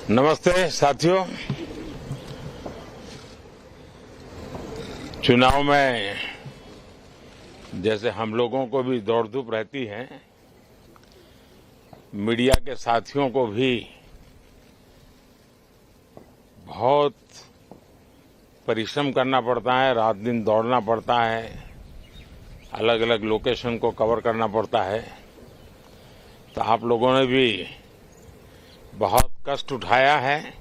नमस्ते साथियों। चुनाव में जैसे हम लोगों को भी दौड़ धूप रहती है, मीडिया के साथियों को भी बहुत परिश्रम करना पड़ता है, रात दिन दौड़ना पड़ता है, अलग अलग लोकेशन को कवर करना पड़ता है। तो आप लोगों ने भी बहुत कष्ट उठाया है।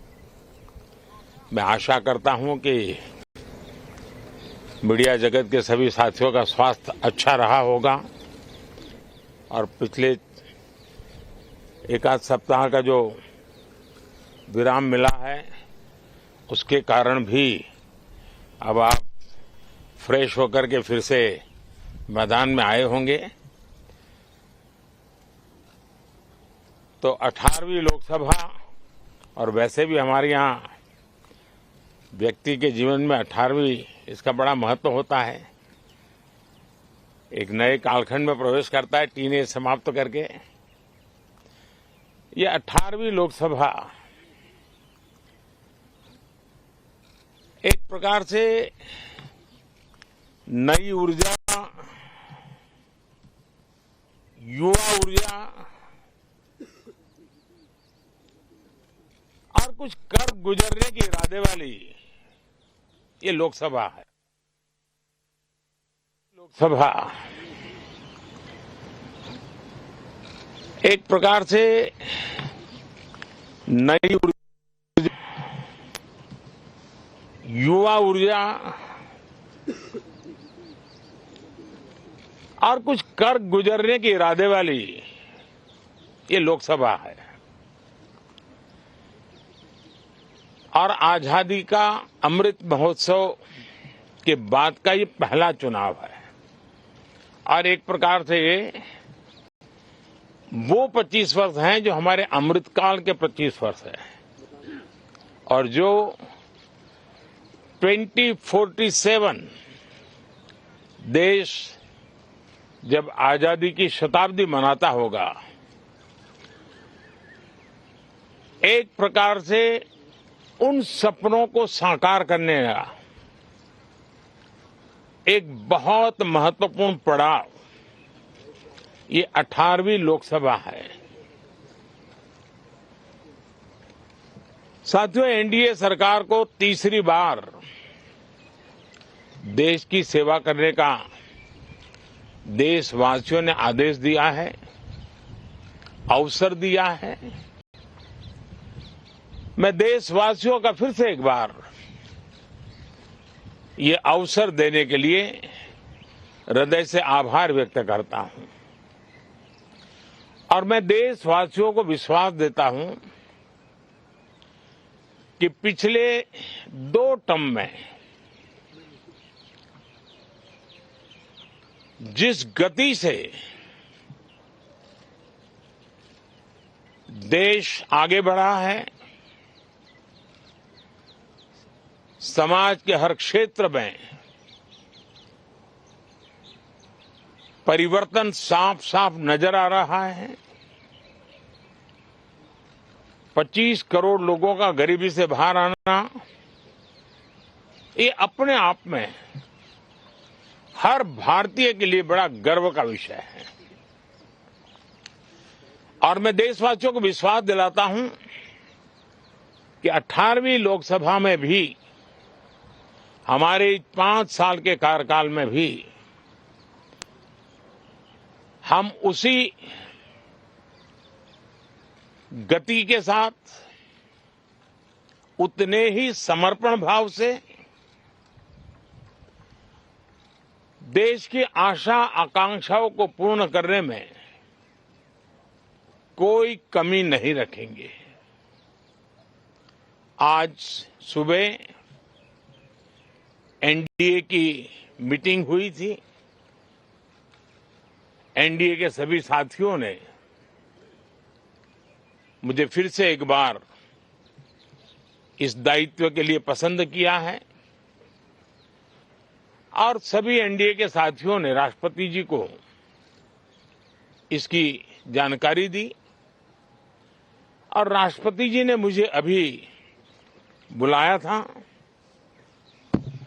मैं आशा करता हूं कि मीडिया जगत के सभी साथियों का स्वास्थ्य अच्छा रहा होगा और पिछले एक आध सप्ताह का जो विराम मिला है उसके कारण भी अब आप फ्रेश होकर के फिर से मैदान में आए होंगे। तो 18वीं लोकसभा, और वैसे भी हमारे यहाँ व्यक्ति के जीवन में 18वीं इसका बड़ा महत्व होता है। एक नए कालखंड में प्रवेश करता है टीनेज समाप्त करके। ये 18वीं लोकसभा एक प्रकार से नई ऊर्जा, युवा ऊर्जा और कुछ कर गुजरने के इरादे वाली ये लोकसभा है। लोकसभा एक प्रकार से नई ऊर्जा, युवा ऊर्जा और कुछ कर गुजरने के इरादे वाली ये लोकसभा है। और आजादी का अमृत महोत्सव के बाद का ये पहला चुनाव है। और एक प्रकार से ये वो 25 वर्ष हैं जो हमारे अमृतकाल के 25 वर्ष है, और जो 2047 देश जब आजादी की शताब्दी मनाता होगा, एक प्रकार से उन सपनों को साकार करने का एक बहुत महत्वपूर्ण पड़ाव ये 18वीं लोकसभा है। साथियों, एनडीए सरकार को तीसरी बार देश की सेवा करने का देशवासियों ने आदेश दिया है, अवसर दिया है। मैं देशवासियों का फिर से एक बार ये अवसर देने के लिए हृदय से आभार व्यक्त करता हूं। और मैं देशवासियों को विश्वास देता हूं कि पिछले 2 टर्म में जिस गति से देश आगे बढ़ा है, समाज के हर क्षेत्र में परिवर्तन साफ साफ नजर आ रहा है। 25 करोड़ लोगों का गरीबी से बाहर आना, ये अपने आप में हर भारतीय के लिए बड़ा गर्व का विषय है। और मैं देशवासियों को विश्वास दिलाता हूं कि 18वीं लोकसभा में भी, हमारे 5 साल के कार्यकाल में भी, हम उसी गति के साथ, उतने ही समर्पण भाव से देश की आशा आकांक्षाओं को पूर्ण करने में कोई कमी नहीं रखेंगे। आज सुबह एनडीए की मीटिंग हुई थी। एनडीए के सभी साथियों ने मुझे फिर से एक बार इस दायित्व के लिए पसंद किया है, और सभी एनडीए के साथियों ने राष्ट्रपति जी को इसकी जानकारी दी और राष्ट्रपति जी ने मुझे अभी बुलाया था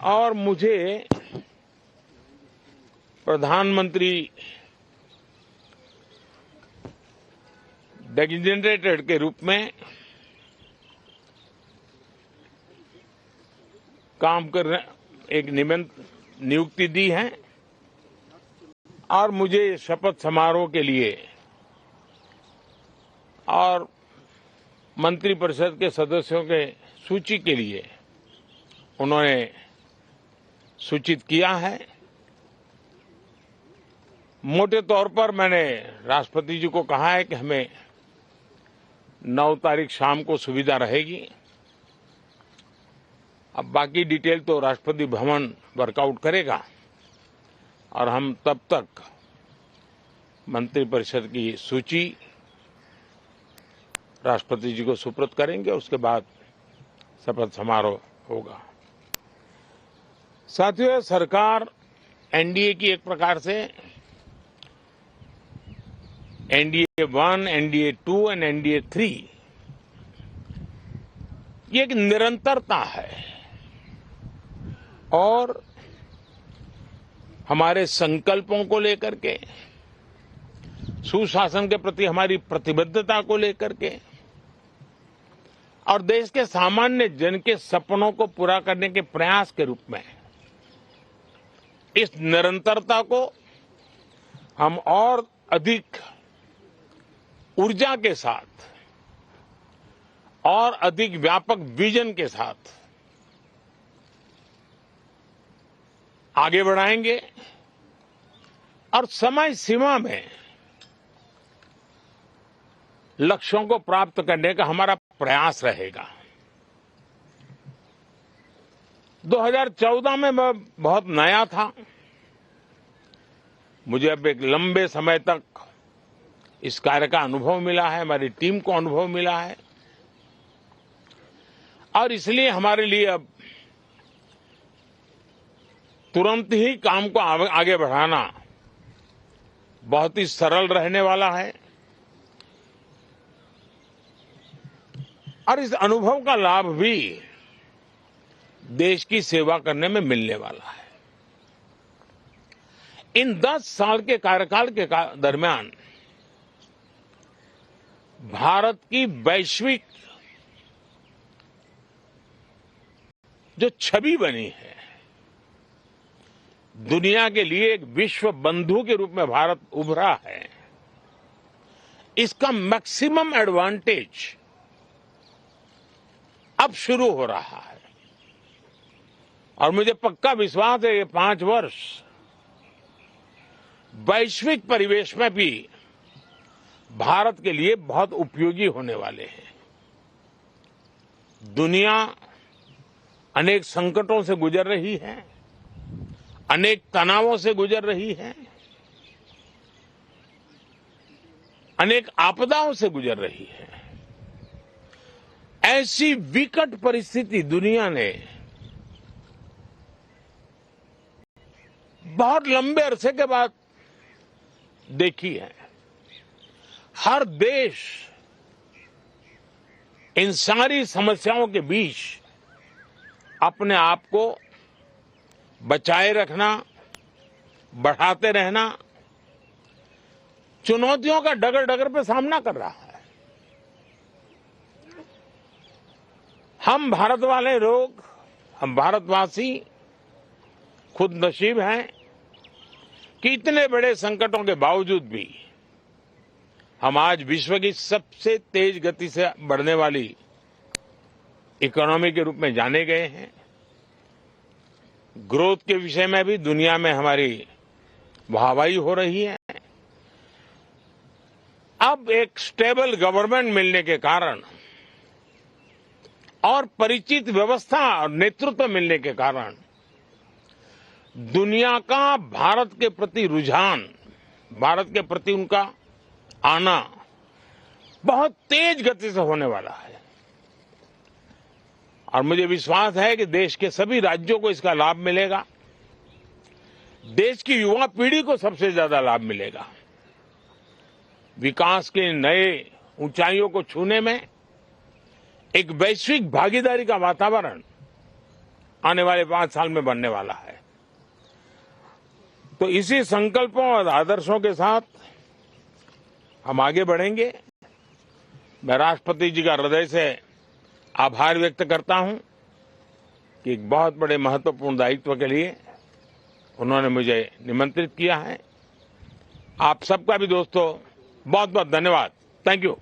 और मुझे प्रधानमंत्री डेजिग्नेटेड के रूप में काम करने एक नियुक्ति दी है और मुझे शपथ समारोह के लिए और मंत्रिपरिषद के सदस्यों के सूची के लिए उन्होंने सूचित किया है। मोटे तौर पर मैंने राष्ट्रपति जी को कहा है कि हमें 9 तारीख शाम को सुविधा रहेगी। अब बाकी डिटेल तो राष्ट्रपति भवन वर्कआउट करेगा और हम तब तक मंत्रिपरिषद की सूची राष्ट्रपति जी को सुपुर्द करेंगे। उसके बाद शपथ समारोह होगा। साथियों, सरकार एनडीए की एक प्रकार से एनडीए 1, एनडीए 2 और एनडीए 3 ये एक निरंतरता है और हमारे संकल्पों को लेकर के, सुशासन के प्रति हमारी प्रतिबद्धता को लेकर के और देश के सामान्य जन के सपनों को पूरा करने के प्रयास के रूप में इस निरंतरता को हम और अधिक ऊर्जा के साथ और अधिक व्यापक विजन के साथ आगे बढ़ाएंगे और समय सीमा में लक्ष्यों को प्राप्त करने का हमारा प्रयास रहेगा। 2014 में मैं बहुत नया था। मुझे अब एक लंबे समय तक इस कार्य का अनुभव मिला है, हमारी टीम को अनुभव मिला है और इसलिए हमारे लिए अब तुरंत ही काम को आगे बढ़ाना बहुत ही सरल रहने वाला है और इस अनुभव का लाभ भी देश की सेवा करने में मिलने वाला है। इन 10 साल के कार्यकाल के दरमियान भारत की वैश्विक जो छवि बनी है, दुनिया के लिए एक विश्व बंधु के रूप में भारत उभरा है, इसका मैक्सिमम एडवांटेज अब शुरू हो रहा है और मुझे पक्का विश्वास है ये 5 वर्ष वैश्विक परिवेश में भी भारत के लिए बहुत उपयोगी होने वाले हैं। दुनिया अनेक संकटों से गुजर रही है, अनेक तनावों से गुजर रही है, अनेक आपदाओं से गुजर रही है। ऐसी विकट परिस्थिति दुनिया ने बहुत लंबे अरसे के बाद देखी है। हर देश इन सारी समस्याओं के बीच अपने आप को बचाए रखना, बढ़ाते रहना, चुनौतियों का डगर डगर पे सामना कर रहा है। हम भारत वाले लोग, हम भारतवासी खुद नसीब हैं कि इतने बड़े संकटों के बावजूद भी हम आज विश्व की सबसे तेज गति से बढ़ने वाली इकोनॉमी के रूप में जाने गए हैं। ग्रोथ के विषय में भी दुनिया में हमारी वाहवाही हो रही है। अब एक स्टेबल गवर्नमेंट मिलने के कारण और परिचित व्यवस्था और नेतृत्व मिलने के कारण दुनिया का भारत के प्रति रुझान, भारत के प्रति उनका आना बहुत तेज गति से होने वाला है और मुझे विश्वास है कि देश के सभी राज्यों को इसका लाभ मिलेगा। देश की युवा पीढ़ी को सबसे ज्यादा लाभ मिलेगा। विकास के नए ऊंचाइयों को छूने में एक वैश्विक भागीदारी का वातावरण आने वाले 5 साल में बनने वाला है। तो इसी संकल्पों और आदर्शों के साथ हम आगे बढ़ेंगे। मैं राष्ट्रपति जी का हृदय से आभार व्यक्त करता हूं कि एक बहुत बड़े महत्वपूर्ण दायित्व के लिए उन्होंने मुझे निमंत्रित किया है। आप सबका भी दोस्तों बहुत बहुत धन्यवाद। Thank you.